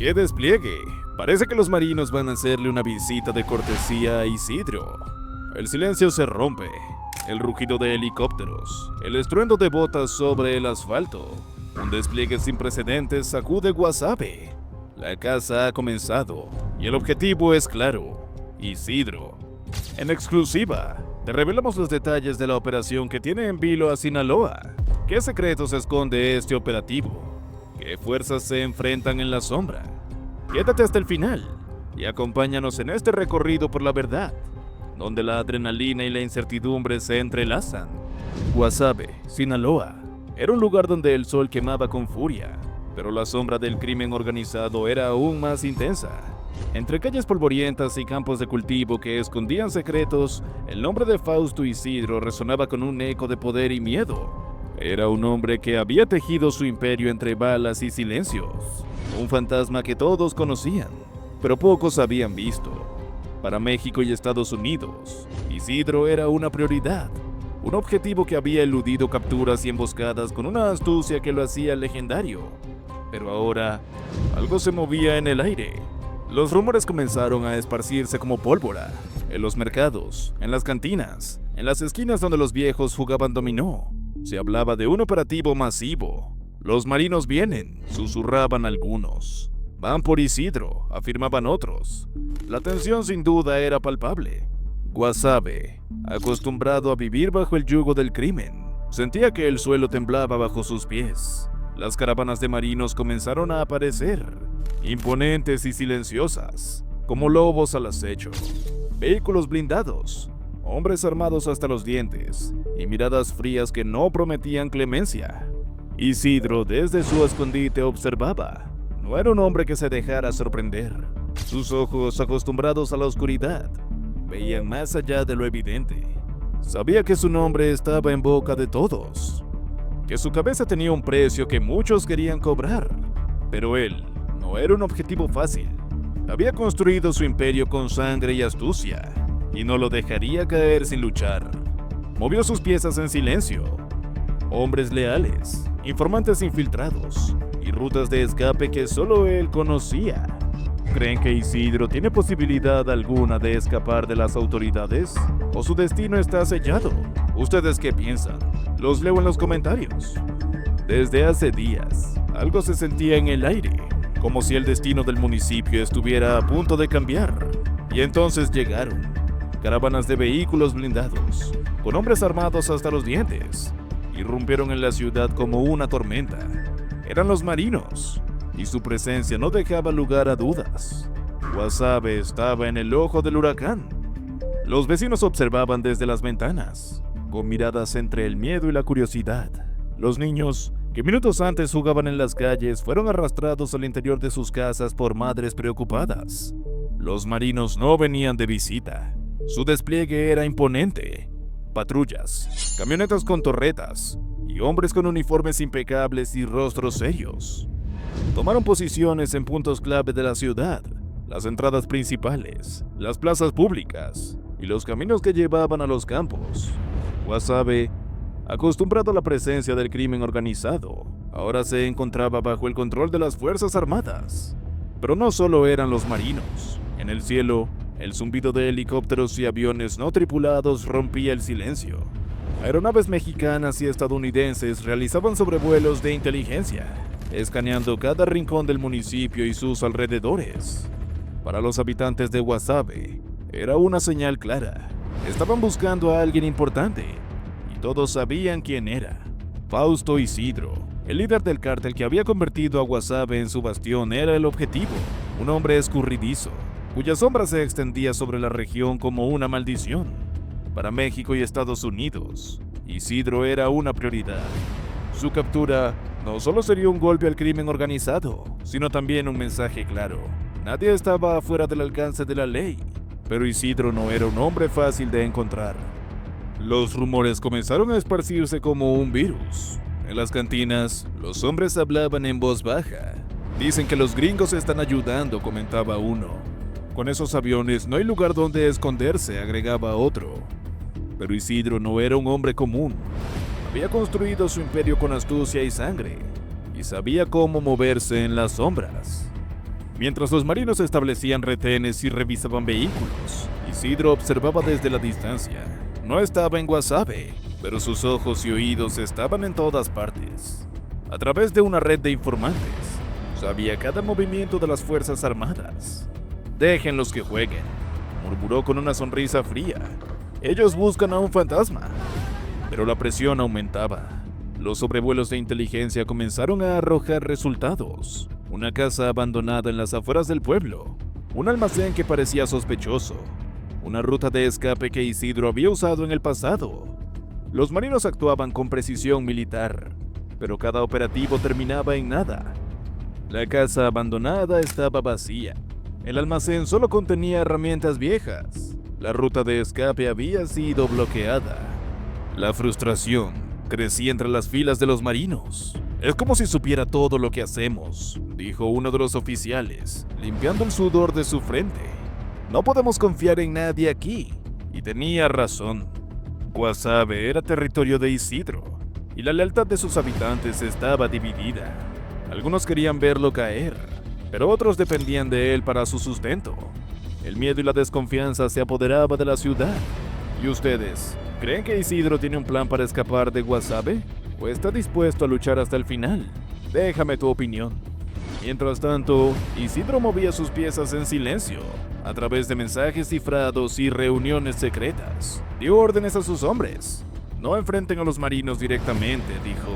¡Qué despliegue! Parece que los marinos van a hacerle una visita de cortesía a Isidro. El silencio se rompe. El rugido de helicópteros, el estruendo de botas sobre el asfalto. Un despliegue sin precedentes sacude Guasave. La caza ha comenzado y el objetivo es claro: Isidro. En exclusiva, te revelamos los detalles de la operación que tiene en vilo a Sinaloa. ¿Qué secretos esconde este operativo? ¿Qué fuerzas se enfrentan en la sombra? Quédate hasta el final y acompáñanos en este recorrido por la verdad, donde la adrenalina y la incertidumbre se entrelazan. Guasave, Sinaloa, era un lugar donde el sol quemaba con furia, pero la sombra del crimen organizado era aún más intensa. Entre calles polvorientas y campos de cultivo que escondían secretos, el nombre de Fausto Isidro resonaba con un eco de poder y miedo. Era un hombre que había tejido su imperio entre balas y silencios. Un fantasma que todos conocían, pero pocos habían visto. Para México y Estados Unidos, Isidro era una prioridad. Un objetivo que había eludido capturas y emboscadas con una astucia que lo hacía legendario. Pero ahora, algo se movía en el aire. Los rumores comenzaron a esparcirse como pólvora. En los mercados, en las cantinas, en las esquinas donde los viejos jugaban dominó. Se hablaba de un operativo masivo. Los marinos vienen, susurraban algunos. Van por Isidro, afirmaban otros. La tensión sin duda era palpable. Guasave, acostumbrado a vivir bajo el yugo del crimen, sentía que el suelo temblaba bajo sus pies. Las caravanas de marinos comenzaron a aparecer, imponentes y silenciosas, como lobos al acecho. Vehículos blindados, hombres armados hasta los dientes y miradas frías que no prometían clemencia. Isidro desde su escondite observaba. No era un hombre que se dejara sorprender. Sus ojos, acostumbrados a la oscuridad, veían más allá de lo evidente. Sabía que su nombre estaba en boca de todos, que su cabeza tenía un precio que muchos querían cobrar. Pero él no era un objetivo fácil. Había construido su imperio con sangre y astucia, y no lo dejaría caer sin luchar. Movió sus piezas en silencio. Hombres leales, informantes infiltrados y rutas de escape que solo él conocía. ¿Creen que Isidro tiene posibilidad alguna de escapar de las autoridades? ¿O su destino está sellado? ¿Ustedes qué piensan? Los leo en los comentarios. Desde hace días, algo se sentía en el aire, como si el destino del municipio estuviera a punto de cambiar. Y entonces llegaron caravanas de vehículos blindados, con hombres armados hasta los dientes. Irrumpieron en la ciudad como una tormenta. Eran los marinos, y su presencia no dejaba lugar a dudas. Guasave estaba en el ojo del huracán. Los vecinos observaban desde las ventanas, con miradas entre el miedo y la curiosidad. Los niños, que minutos antes jugaban en las calles, fueron arrastrados al interior de sus casas por madres preocupadas. Los marinos no venían de visita. Su despliegue era imponente. Patrullas, camionetas con torretas y hombres con uniformes impecables y rostros serios. Tomaron posiciones en puntos clave de la ciudad, las entradas principales, las plazas públicas y los caminos que llevaban a los campos. Guasave, acostumbrado a la presencia del crimen organizado, ahora se encontraba bajo el control de las Fuerzas Armadas. Pero no solo eran los marinos. En el cielo, el zumbido de helicópteros y aviones no tripulados rompía el silencio. Aeronaves mexicanas y estadounidenses realizaban sobrevuelos de inteligencia, escaneando cada rincón del municipio y sus alrededores. Para los habitantes de Guasave, era una señal clara. Estaban buscando a alguien importante, y todos sabían quién era. Fausto Isidro, el líder del cártel que había convertido a Guasave en su bastión, era el objetivo. Un hombre escurridizo, cuya sombra se extendía sobre la región como una maldición. Para México y Estados Unidos, Isidro era una prioridad. Su captura no solo sería un golpe al crimen organizado, sino también un mensaje claro. Nadie estaba fuera del alcance de la ley, pero Isidro no era un hombre fácil de encontrar. Los rumores comenzaron a esparcirse como un virus. En las cantinas, los hombres hablaban en voz baja. Dicen que los gringos están ayudando, comentaba uno. Con esos aviones no hay lugar donde esconderse, agregaba otro. Pero Isidro no era un hombre común. Había construido su imperio con astucia y sangre, y sabía cómo moverse en las sombras. Mientras los marinos establecían retenes y revisaban vehículos, Isidro observaba desde la distancia. No estaba en Guasave, pero sus ojos y oídos estaban en todas partes. A través de una red de informantes, sabía cada movimiento de las Fuerzas Armadas. «Déjenlos que jueguen», murmuró con una sonrisa fría. «Ellos buscan a un fantasma». Pero la presión aumentaba. Los sobrevuelos de inteligencia comenzaron a arrojar resultados. Una casa abandonada en las afueras del pueblo, un almacén que parecía sospechoso, una ruta de escape que Isidro había usado en el pasado. Los marinos actuaban con precisión militar, pero cada operativo terminaba en nada. La casa abandonada estaba vacía. El almacén solo contenía herramientas viejas. La ruta de escape había sido bloqueada. La frustración crecía entre las filas de los marinos. «Es como si supiera todo lo que hacemos», dijo uno de los oficiales, limpiando el sudor de su frente. «No podemos confiar en nadie aquí». Y tenía razón. Guasave era territorio de Isidro, y la lealtad de sus habitantes estaba dividida. Algunos querían verlo caer, pero otros dependían de él para su sustento. El miedo y la desconfianza se apoderaba de la ciudad. ¿Y ustedes creen que Isidro tiene un plan para escapar de Guasave? ¿O está dispuesto a luchar hasta el final? Déjame tu opinión. Mientras tanto, Isidro movía sus piezas en silencio, a través de mensajes cifrados y reuniones secretas. Dio órdenes a sus hombres. «No enfrenten a los marinos directamente», dijo.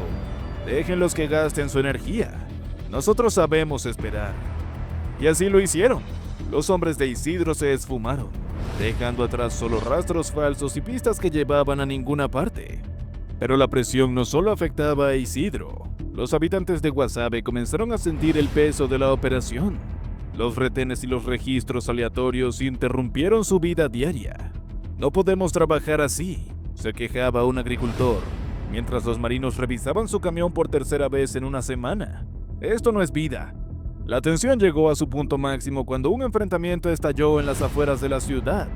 «Déjenlos que gasten su energía. Nosotros sabemos esperar». Y así lo hicieron. Los hombres de Isidro se esfumaron, dejando atrás solo rastros falsos y pistas que llevaban a ninguna parte. Pero la presión no solo afectaba a Isidro. Los habitantes de Guasave comenzaron a sentir el peso de la operación. Los retenes y los registros aleatorios interrumpieron su vida diaria. «No podemos trabajar así», se quejaba un agricultor, mientras los marinos revisaban su camión por tercera vez en una semana. «Esto no es vida». La tensión llegó a su punto máximo cuando un enfrentamiento estalló en las afueras de la ciudad.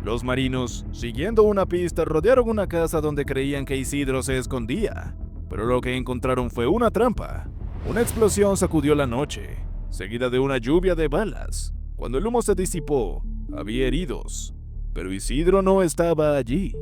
Los marinos, siguiendo una pista, rodearon una casa donde creían que Isidro se escondía, pero lo que encontraron fue una trampa. Una explosión sacudió la noche, seguida de una lluvia de balas. Cuando el humo se disipó, había heridos, pero Isidro no estaba allí.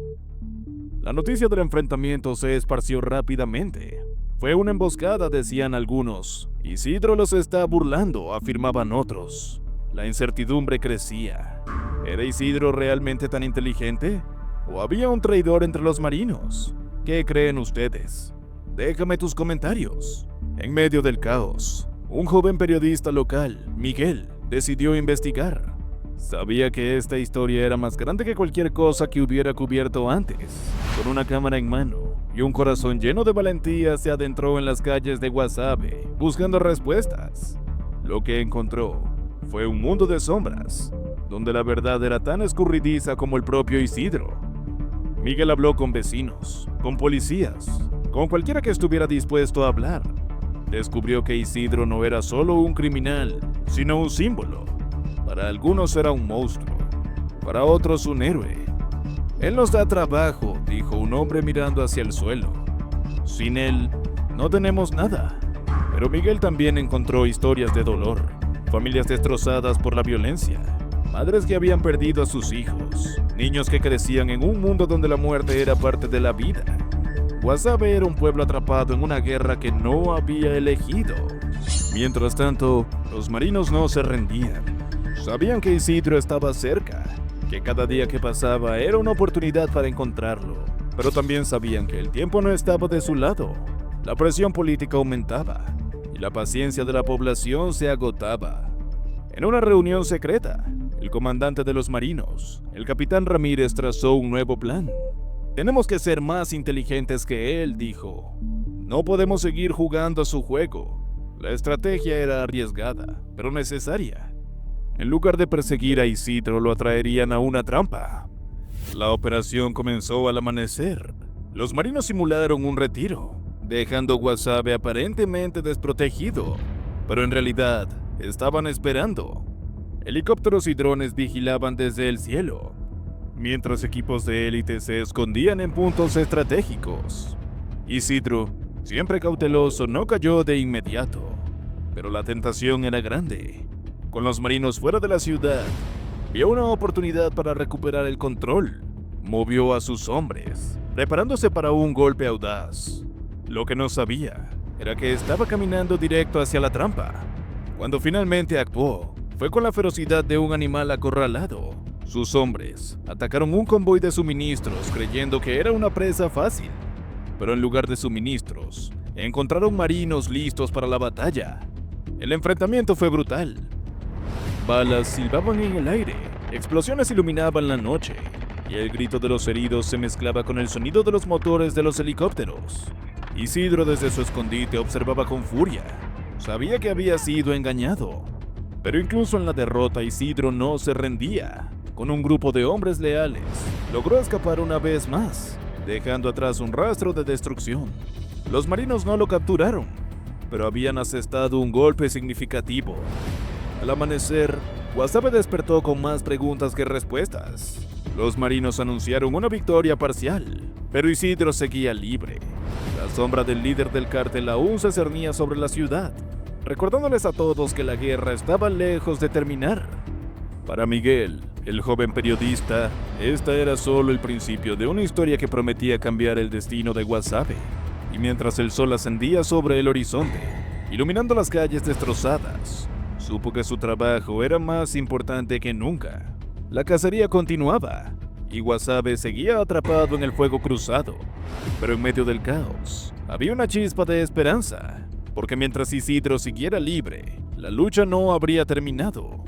La noticia del enfrentamiento se esparció rápidamente. «Fue una emboscada», decían algunos. «Isidro los está burlando», afirmaban otros. La incertidumbre crecía. ¿Era Isidro realmente tan inteligente? ¿O había un traidor entre los marinos? ¿Qué creen ustedes? Déjame tus comentarios. En medio del caos, un joven periodista local, Miguel, decidió investigar. Sabía que esta historia era más grande que cualquier cosa que hubiera cubierto antes. Con una cámara en mano y un corazón lleno de valentía, se adentró en las calles de Guasave, buscando respuestas. Lo que encontró fue un mundo de sombras, donde la verdad era tan escurridiza como el propio Isidro. Miguel habló con vecinos, con policías, con cualquiera que estuviera dispuesto a hablar. Descubrió que Isidro no era solo un criminal, sino un símbolo. Para algunos era un monstruo, para otros un héroe. «Él nos da trabajo», dijo un hombre mirando hacia el suelo. «Sin él, no tenemos nada». Pero Miguel también encontró historias de dolor, familias destrozadas por la violencia, madres que habían perdido a sus hijos, niños que crecían en un mundo donde la muerte era parte de la vida. Guasave era un pueblo atrapado en una guerra que no había elegido. Mientras tanto, los marinos no se rendían. Sabían que Isidro estaba cerca, que cada día que pasaba era una oportunidad para encontrarlo, pero también sabían que el tiempo no estaba de su lado. La presión política aumentaba y la paciencia de la población se agotaba. En una reunión secreta, el comandante de los marinos, el capitán Ramírez, trazó un nuevo plan. «Tenemos que ser más inteligentes que él», dijo. «No podemos seguir jugando a su juego». La estrategia era arriesgada, pero necesaria. En lugar de perseguir a Isidro, lo atraerían a una trampa. La operación comenzó al amanecer. Los marinos simularon un retiro, dejando Guasave aparentemente desprotegido, pero en realidad estaban esperando. Helicópteros y drones vigilaban desde el cielo, mientras equipos de élite se escondían en puntos estratégicos. Isidro, siempre cauteloso, no cayó de inmediato, pero la tentación era grande. Con los marinos fuera de la ciudad, vio una oportunidad para recuperar el control. Movió a sus hombres, preparándose para un golpe audaz. Lo que no sabía era que estaba caminando directo hacia la trampa. Cuando finalmente actuó, fue con la ferocidad de un animal acorralado. Sus hombres atacaron un convoy de suministros creyendo que era una presa fácil, pero en lugar de suministros, encontraron marinos listos para la batalla. El enfrentamiento fue brutal. Balas silbaban en el aire, explosiones iluminaban la noche, y el grito de los heridos se mezclaba con el sonido de los motores de los helicópteros. Isidro desde su escondite observaba con furia. Sabía que había sido engañado. Pero incluso en la derrota Isidro no se rendía. Con un grupo de hombres leales, logró escapar una vez más, dejando atrás un rastro de destrucción. Los marinos no lo capturaron, pero habían asestado un golpe significativo. Al amanecer, Guasave despertó con más preguntas que respuestas. Los marinos anunciaron una victoria parcial, pero Isidro seguía libre. La sombra del líder del cártel aún se cernía sobre la ciudad, recordándoles a todos que la guerra estaba lejos de terminar. Para Miguel, el joven periodista, esta era solo el principio de una historia que prometía cambiar el destino de Guasave. Y mientras el sol ascendía sobre el horizonte, iluminando las calles destrozadas, supo que su trabajo era más importante que nunca. La cacería continuaba, y Guasave seguía atrapado en el fuego cruzado. Pero en medio del caos, había una chispa de esperanza, porque mientras Isidro siguiera libre, la lucha no habría terminado.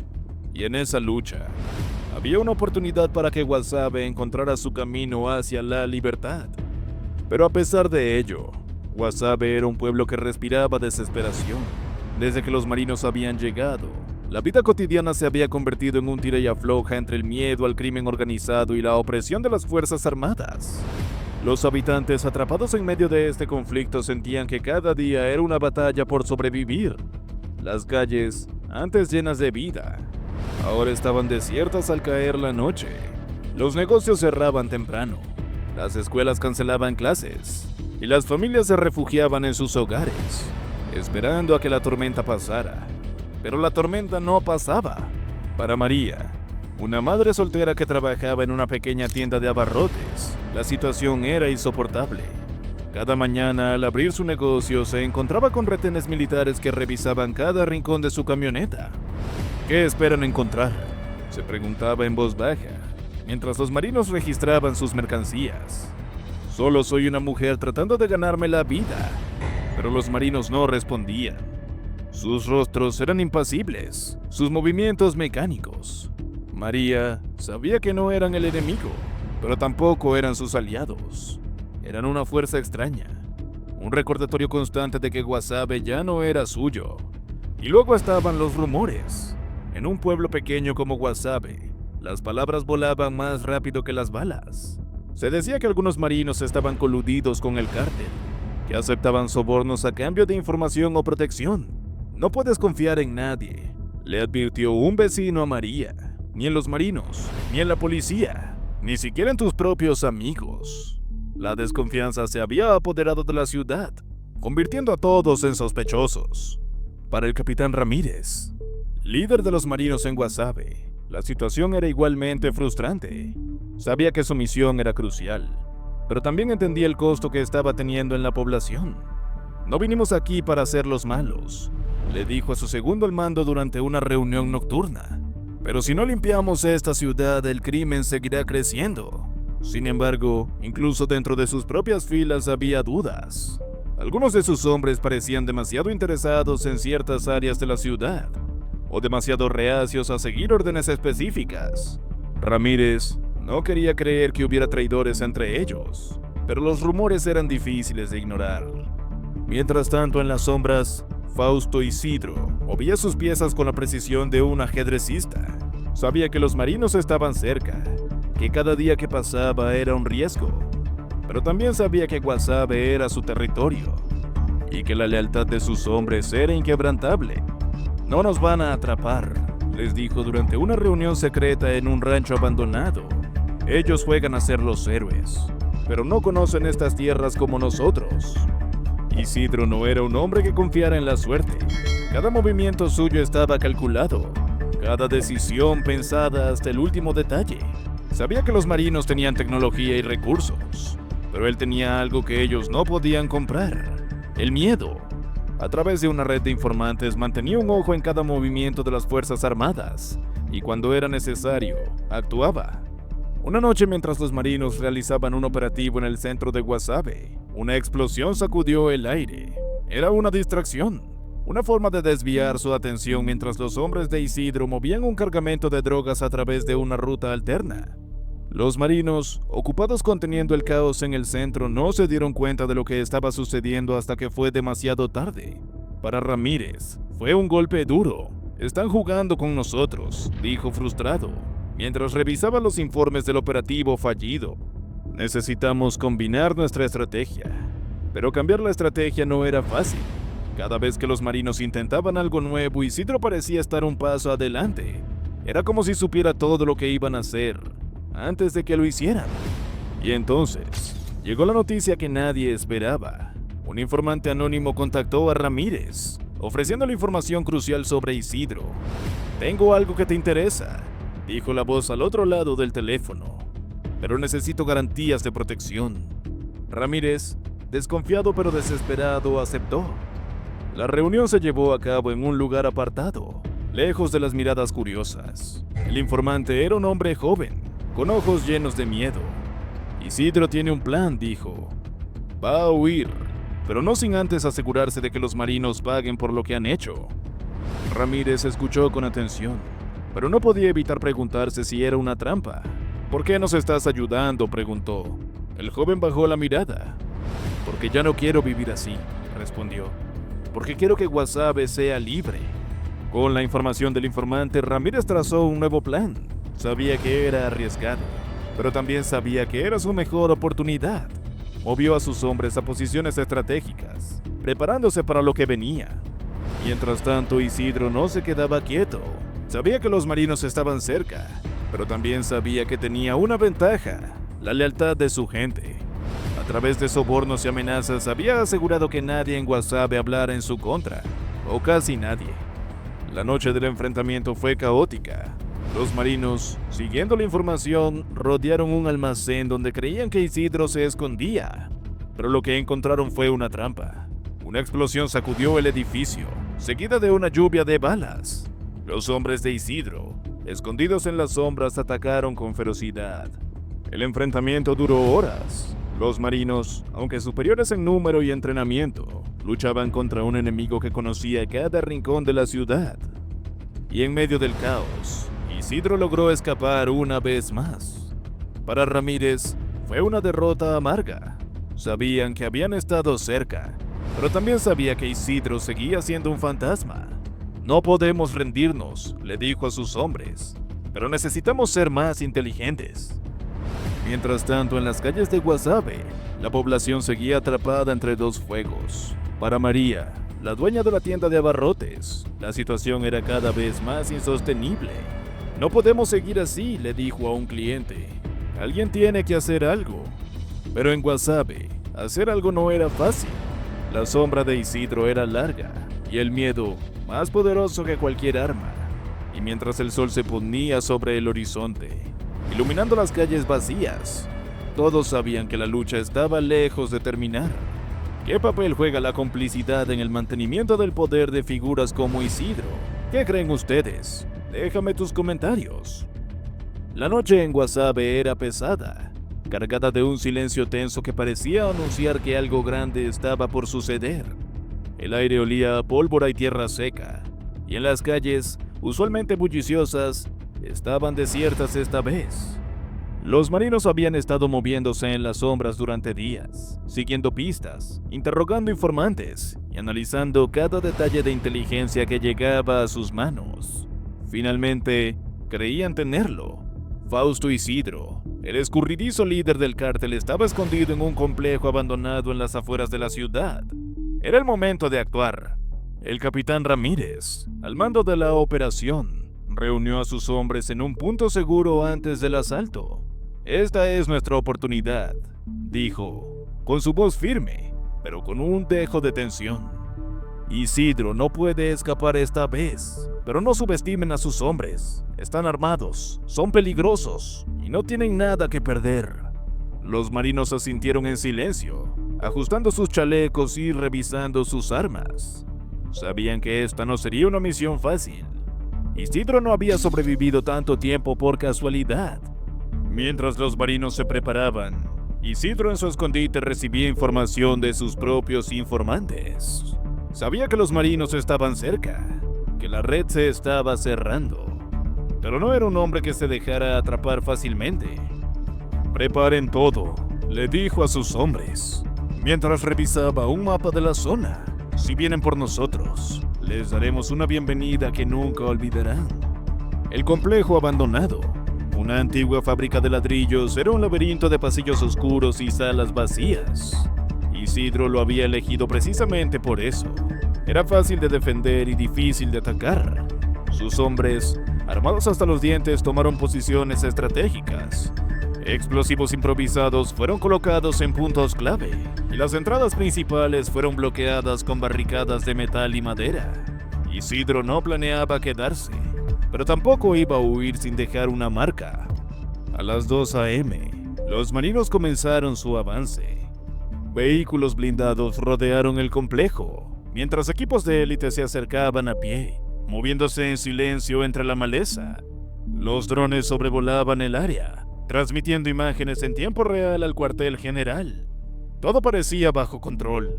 Y en esa lucha, había una oportunidad para que Guasave encontrara su camino hacia la libertad. Pero a pesar de ello, Guasave era un pueblo que respiraba desesperación. Desde que los marinos habían llegado, la vida cotidiana se había convertido en un tira y afloja entre el miedo al crimen organizado y la opresión de las fuerzas armadas. Los habitantes atrapados en medio de este conflicto sentían que cada día era una batalla por sobrevivir. Las calles, antes llenas de vida, ahora estaban desiertas al caer la noche. Los negocios cerraban temprano, las escuelas cancelaban clases y las familias se refugiaban en sus hogares, esperando a que la tormenta pasara. Pero la tormenta no pasaba. Para María, una madre soltera que trabajaba en una pequeña tienda de abarrotes, la situación era insoportable. Cada mañana al abrir su negocio se encontraba con retenes militares que revisaban cada rincón de su camioneta. ¿Qué esperan encontrar?, se preguntaba en voz baja, mientras los marinos registraban sus mercancías. Solo soy una mujer tratando de ganarme la vida. Pero los marinos no respondían. Sus rostros eran impasibles, sus movimientos mecánicos. María sabía que no eran el enemigo, pero tampoco eran sus aliados. Eran una fuerza extraña, un recordatorio constante de que Guasave ya no era suyo. Y luego estaban los rumores. En un pueblo pequeño como Guasave, las palabras volaban más rápido que las balas. Se decía que algunos marinos estaban coludidos con el cártel, que aceptaban sobornos a cambio de información o protección. No puedes confiar en nadie, le advirtió un vecino a María, ni en los marinos, ni en la policía, ni siquiera en tus propios amigos. La desconfianza se había apoderado de la ciudad, convirtiendo a todos en sospechosos. Para el capitán Ramírez, líder de los marinos en Guasave, la situación era igualmente frustrante. Sabía que su misión era crucial, pero también entendía el costo que estaba teniendo en la población. No vinimos aquí para ser los malos, le dijo a su segundo al mando durante una reunión nocturna. Pero si no limpiamos esta ciudad, el crimen seguirá creciendo. Sin embargo, incluso dentro de sus propias filas había dudas. Algunos de sus hombres parecían demasiado interesados en ciertas áreas de la ciudad, o demasiado reacios a seguir órdenes específicas. Ramírez no quería creer que hubiera traidores entre ellos, pero los rumores eran difíciles de ignorar. Mientras tanto, en las sombras, Fausto Isidro movía sus piezas con la precisión de un ajedrecista. Sabía que los marinos estaban cerca, que cada día que pasaba era un riesgo, pero también sabía que Guasave era su territorio y que la lealtad de sus hombres era inquebrantable. No nos van a atrapar, les dijo durante una reunión secreta en un rancho abandonado. Ellos juegan a ser los héroes, pero no conocen estas tierras como nosotros. Isidro no era un hombre que confiara en la suerte. Cada movimiento suyo estaba calculado. cada decisión pensada hasta el último detalle. Sabía que los marinos tenían tecnología y recursos, pero él tenía algo que ellos no podían comprar: el miedo. A través de una red de informantes mantenía un ojo en cada movimiento de las Fuerzas Armadas, y cuando era necesario, actuaba. Una noche, mientras los marinos realizaban un operativo en el centro de Guasave, una explosión sacudió el aire. Era una distracción, una forma de desviar su atención mientras los hombres de Isidro movían un cargamento de drogas a través de una ruta alterna. Los marinos, ocupados conteniendo el caos en el centro, no se dieron cuenta de lo que estaba sucediendo hasta que fue demasiado tarde. Para Ramírez, fue un golpe duro. «Están jugando con nosotros», dijo frustrado, mientras revisaba los informes del operativo fallido. «Necesitamos combinar nuestra estrategia». Pero cambiar la estrategia no era fácil. Cada vez que los marinos intentaban algo nuevo, Isidro parecía estar un paso adelante. Era como si supiera todo lo que iban a hacer antes de que lo hicieran. Y entonces, llegó la noticia que nadie esperaba. Un informante anónimo contactó a Ramírez, ofreciéndole información crucial sobre Isidro. «Tengo algo que te interesa», dijo la voz al otro lado del teléfono, «pero necesito garantías de protección». Ramírez, desconfiado pero desesperado, aceptó. La reunión se llevó a cabo en un lugar apartado, lejos de las miradas curiosas. El informante era un hombre joven, con ojos llenos de miedo. «Isidro tiene un plan», dijo. «Va a huir, pero no sin antes asegurarse de que los marinos paguen por lo que han hecho». Ramírez escuchó con atención, pero no podía evitar preguntarse si era una trampa. «¿Por qué nos estás ayudando?», preguntó. El joven bajó la mirada. «Porque ya no quiero vivir así», respondió. «Porque quiero que Guasave sea libre». Con la información del informante, Ramírez trazó un nuevo plan. Sabía que era arriesgado, pero también sabía que era su mejor oportunidad. Movió a sus hombres a posiciones estratégicas, preparándose para lo que venía. Mientras tanto, Isidro no se quedaba quieto. Sabía que los marinos estaban cerca, pero también sabía que tenía una ventaja: la lealtad de su gente. A través de sobornos y amenazas había asegurado que nadie en Guasave hablara en su contra, o casi nadie. La noche del enfrentamiento fue caótica. Los marinos, siguiendo la información, rodearon un almacén donde creían que Isidro se escondía, pero lo que encontraron fue una trampa. Una explosión sacudió el edificio, seguida de una lluvia de balas. Los hombres de Isidro, escondidos en las sombras, atacaron con ferocidad. El enfrentamiento duró horas. Los marinos, aunque superiores en número y entrenamiento, luchaban contra un enemigo que conocía cada rincón de la ciudad. Y en medio del caos, Isidro logró escapar una vez más. Para Ramírez, fue una derrota amarga. Sabían que habían estado cerca, pero también sabía que Isidro seguía siendo un fantasma. «No podemos rendirnos», le dijo a sus hombres, «pero necesitamos ser más inteligentes». Mientras tanto, en las calles de Guasave, la población seguía atrapada entre dos fuegos. Para María, la dueña de la tienda de abarrotes, la situación era cada vez más insostenible. «No podemos seguir así», le dijo a un cliente. «Alguien tiene que hacer algo». Pero en Guasave, hacer algo no era fácil. La sombra de Isidro era larga, y el miedo más poderoso que cualquier arma. Y mientras el sol se ponía sobre el horizonte, iluminando las calles vacías, todos sabían que la lucha estaba lejos de terminar. ¿Qué papel juega la complicidad en el mantenimiento del poder de figuras como Isidro? ¿Qué creen ustedes? Déjame tus comentarios. La noche en Guasave era pesada, cargada de un silencio tenso que parecía anunciar que algo grande estaba por suceder. El aire olía a pólvora y tierra seca, y en las calles, usualmente bulliciosas, estaban desiertas esta vez. Los marinos habían estado moviéndose en las sombras durante días, siguiendo pistas, interrogando informantes y analizando cada detalle de inteligencia que llegaba a sus manos. Finalmente, creían tenerlo. Fausto Isidro, el escurridizo líder del cártel, estaba escondido en un complejo abandonado en las afueras de la ciudad. Era el momento de actuar. El capitán Ramírez, al mando de la operación, reunió a sus hombres en un punto seguro antes del asalto. «Esta es nuestra oportunidad», dijo, con su voz firme, pero con un dejo de tensión. Isidro no puede escapar esta vez, pero no subestimen a sus hombres. Están armados, son peligrosos y no tienen nada que perder. Los marinos asintieron en silencio, ajustando sus chalecos y revisando sus armas. Sabían que esta no sería una misión fácil. Isidro no había sobrevivido tanto tiempo por casualidad. Mientras los marinos se preparaban, Isidro en su escondite recibía información de sus propios informantes. Sabía que los marinos estaban cerca, que la red se estaba cerrando, pero no era un hombre que se dejara atrapar fácilmente. «Preparen todo», le dijo a sus hombres, mientras revisaba un mapa de la zona. «Si vienen por nosotros, les daremos una bienvenida que nunca olvidarán». El complejo abandonado, una antigua fábrica de ladrillos, era un laberinto de pasillos oscuros y salas vacías. Isidro lo había elegido precisamente por eso. Era fácil de defender y difícil de atacar. Sus hombres, armados hasta los dientes, tomaron posiciones estratégicas. Explosivos improvisados fueron colocados en puntos clave, y las entradas principales fueron bloqueadas con barricadas de metal y madera. Isidro no planeaba quedarse, pero tampoco iba a huir sin dejar una marca. A las 2 a.m., los marinos comenzaron su avance. Vehículos blindados rodearon el complejo, mientras equipos de élite se acercaban a pie, moviéndose en silencio entre la maleza. Los drones sobrevolaban el área, transmitiendo imágenes en tiempo real al cuartel general. Todo parecía bajo control.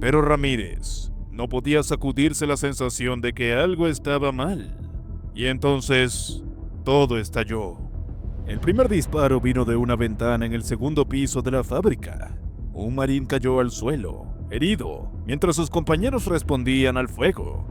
Pero Ramírez no podía sacudirse la sensación de que algo estaba mal. Y entonces, todo estalló. El primer disparo vino de una ventana en el segundo piso de la fábrica. Un marín cayó al suelo, herido, mientras sus compañeros respondían al fuego.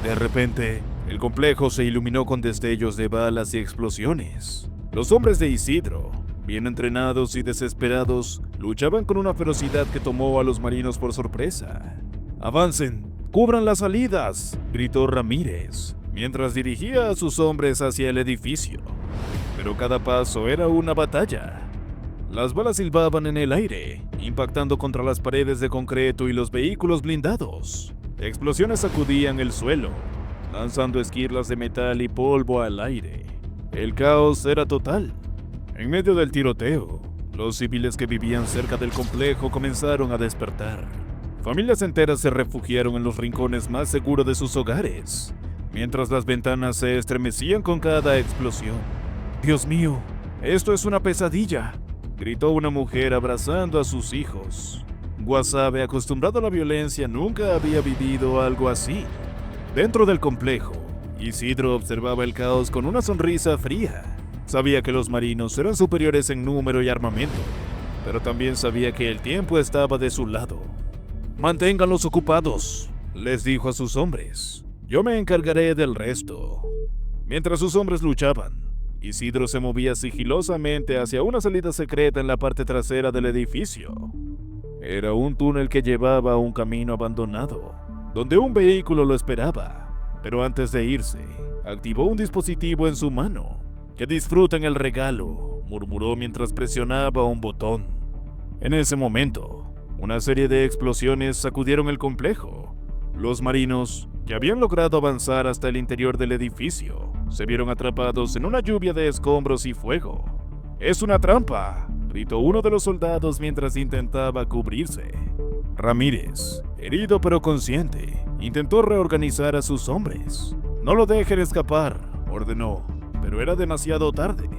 De repente, el complejo se iluminó con destellos de balas y explosiones. Los hombres de Isidro, bien entrenados y desesperados, luchaban con una ferocidad que tomó a los marinos por sorpresa. «¡Avancen! ¡Cubran las salidas!», gritó Ramírez, mientras dirigía a sus hombres hacia el edificio. Pero cada paso era una batalla. Las balas silbaban en el aire, impactando contra las paredes de concreto y los vehículos blindados. Explosiones sacudían el suelo, lanzando esquirlas de metal y polvo al aire. El caos era total. En medio del tiroteo, los civiles que vivían cerca del complejo comenzaron a despertar. Familias enteras se refugiaron en los rincones más seguros de sus hogares, mientras las ventanas se estremecían con cada explosión. «Dios mío, esto es una pesadilla», gritó una mujer abrazando a sus hijos. Guasave, acostumbrado a la violencia, nunca había vivido algo así. Dentro del complejo, Isidro observaba el caos con una sonrisa fría. Sabía que los marinos eran superiores en número y armamento, pero también sabía que el tiempo estaba de su lado. «Manténganlos ocupados», les dijo a sus hombres. «Yo me encargaré del resto». Mientras sus hombres luchaban, Isidro se movía sigilosamente hacia una salida secreta en la parte trasera del edificio. Era un túnel que llevaba a un camino abandonado, donde un vehículo lo esperaba. Pero antes de irse, activó un dispositivo en su mano. «Que disfruten el regalo», murmuró mientras presionaba un botón. En ese momento, una serie de explosiones sacudieron el complejo. Los marinos, que habían logrado avanzar hasta el interior del edificio, se vieron atrapados en una lluvia de escombros y fuego. «¡Es una trampa!», gritó uno de los soldados mientras intentaba cubrirse. Ramírez, herido pero consciente, intentó reorganizar a sus hombres. «No lo dejen escapar», ordenó, pero era demasiado tarde.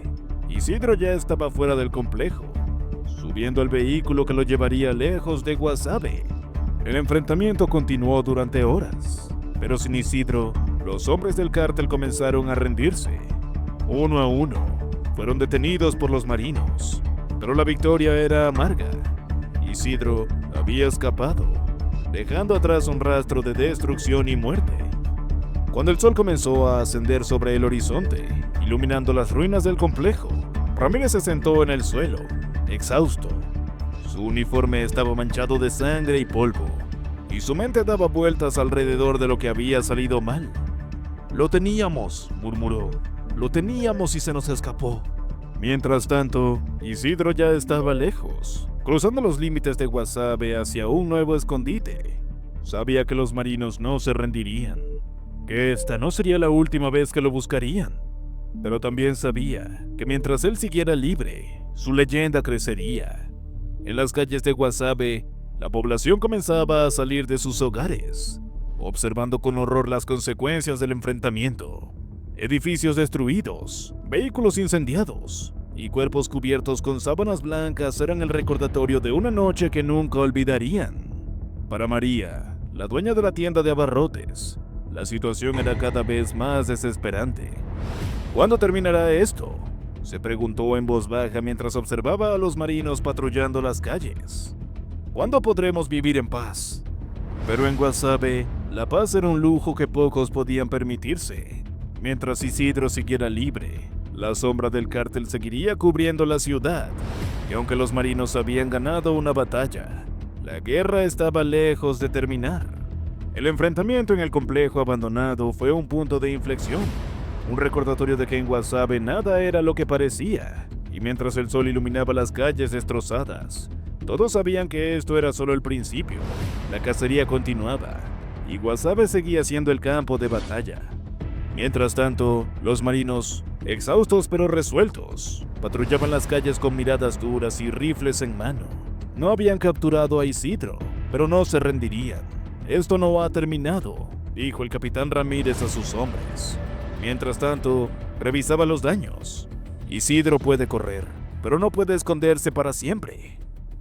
Isidro ya estaba fuera del complejo, subiendo al vehículo que lo llevaría lejos de Guasave. El enfrentamiento continuó durante horas, pero sin Isidro, los hombres del cártel comenzaron a rendirse. Uno a uno, fueron detenidos por los marinos, pero la victoria era amarga. Isidro había escapado, dejando atrás un rastro de destrucción y muerte. Cuando el sol comenzó a ascender sobre el horizonte, iluminando las ruinas del complejo, Ramírez se sentó en el suelo, exhausto. Su uniforme estaba manchado de sangre y polvo, y su mente daba vueltas alrededor de lo que había salido mal. «Lo teníamos», murmuró. «Lo teníamos y se nos escapó». Mientras tanto, Isidro ya estaba lejos, cruzando los límites de Guasave hacia un nuevo escondite. Sabía que los marinos no se rendirían, que esta no sería la última vez que lo buscarían. Pero también sabía que mientras él siguiera libre, su leyenda crecería. En las calles de Guasave, la población comenzaba a salir de sus hogares, observando con horror las consecuencias del enfrentamiento. Edificios destruidos, vehículos incendiados y cuerpos cubiertos con sábanas blancas eran el recordatorio de una noche que nunca olvidarían. Para María, la dueña de la tienda de abarrotes, la situación era cada vez más desesperante. ¿Cuándo terminará esto?, se preguntó en voz baja mientras observaba a los marinos patrullando las calles. ¿Cuándo podremos vivir en paz? Pero en Guasave, la paz era un lujo que pocos podían permitirse. Mientras Isidro siguiera libre, la sombra del cártel seguiría cubriendo la ciudad, y aunque los marinos habían ganado una batalla, la guerra estaba lejos de terminar. El enfrentamiento en el complejo abandonado fue un punto de inflexión, un recordatorio de que en Guasave nada era lo que parecía, y mientras el sol iluminaba las calles destrozadas, todos sabían que esto era solo el principio. La cacería continuaba, y Guasave seguía siendo el campo de batalla. Mientras tanto, los marinos, exhaustos pero resueltos, patrullaban las calles con miradas duras y rifles en mano. No habían capturado a Isidro, pero no se rendirían. «Esto no ha terminado», dijo el capitán Ramírez a sus hombres. Mientras tanto, revisaba los daños. Isidro puede correr, pero no puede esconderse para siempre.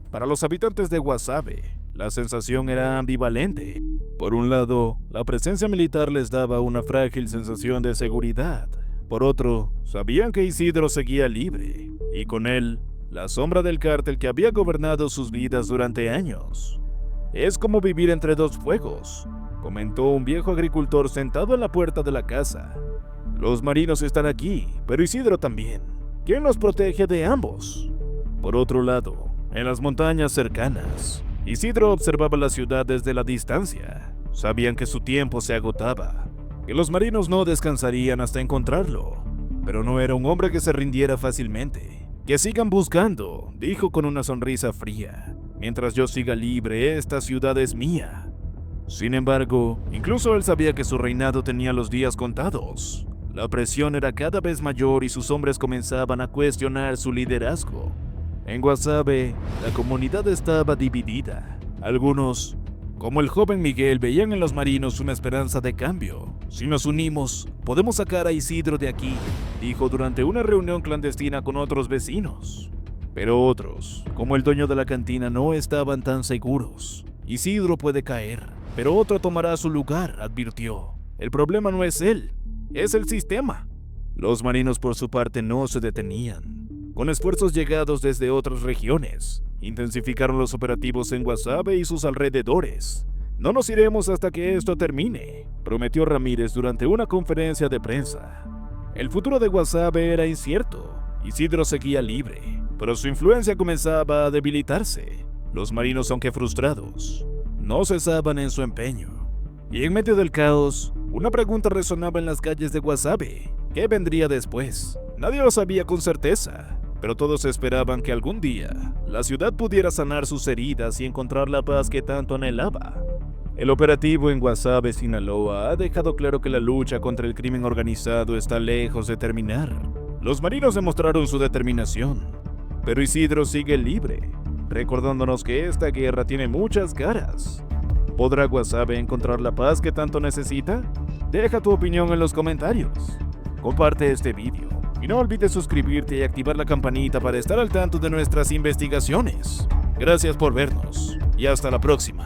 Para los habitantes de Guasave, la sensación era ambivalente. Por un lado, la presencia militar les daba una frágil sensación de seguridad. Por otro, sabían que Isidro seguía libre, y con él, la sombra del cártel que había gobernado sus vidas durante años. «Es como vivir entre dos fuegos», comentó un viejo agricultor sentado en la puerta de la casa. «Los marinos están aquí, pero Isidro también. ¿Quién nos protege de ambos?». Por otro lado, en las montañas cercanas, Isidro observaba la ciudad desde la distancia. Sabían que su tiempo se agotaba, que los marinos no descansarían hasta encontrarlo. Pero no era un hombre que se rindiera fácilmente. «Que sigan buscando», dijo con una sonrisa fría. «Mientras yo siga libre, esta ciudad es mía». Sin embargo, incluso él sabía que su reinado tenía los días contados. La presión era cada vez mayor y sus hombres comenzaban a cuestionar su liderazgo. En Guasave, la comunidad estaba dividida. Algunos, como el joven Miguel, veían en los marinos una esperanza de cambio. «Si nos unimos, podemos sacar a Isidro de aquí», dijo durante una reunión clandestina con otros vecinos. Pero otros, como el dueño de la cantina, no estaban tan seguros. «Isidro puede caer, pero otro tomará su lugar», advirtió. «El problema no es él, es el sistema». Los marinos por su parte no se detenían. Con esfuerzos llegados desde otras regiones, intensificaron los operativos en Guasave y sus alrededores. «No nos iremos hasta que esto termine», prometió Ramírez durante una conferencia de prensa. El futuro de Guasave era incierto. Isidro seguía libre, pero su influencia comenzaba a debilitarse. Los marinos, aunque frustrados, no cesaban en su empeño. Y en medio del caos, una pregunta resonaba en las calles de Guasave. ¿Qué vendría después? Nadie lo sabía con certeza, pero todos esperaban que algún día la ciudad pudiera sanar sus heridas y encontrar la paz que tanto anhelaba. El operativo en Guasave, Sinaloa, ha dejado claro que la lucha contra el crimen organizado está lejos de terminar. Los marinos demostraron su determinación, pero Isidro sigue libre, recordándonos que esta guerra tiene muchas caras. ¿Podrá Guasave encontrar la paz que tanto necesita? Deja tu opinión en los comentarios. Comparte este vídeo y no olvides suscribirte y activar la campanita para estar al tanto de nuestras investigaciones. Gracias por vernos y hasta la próxima.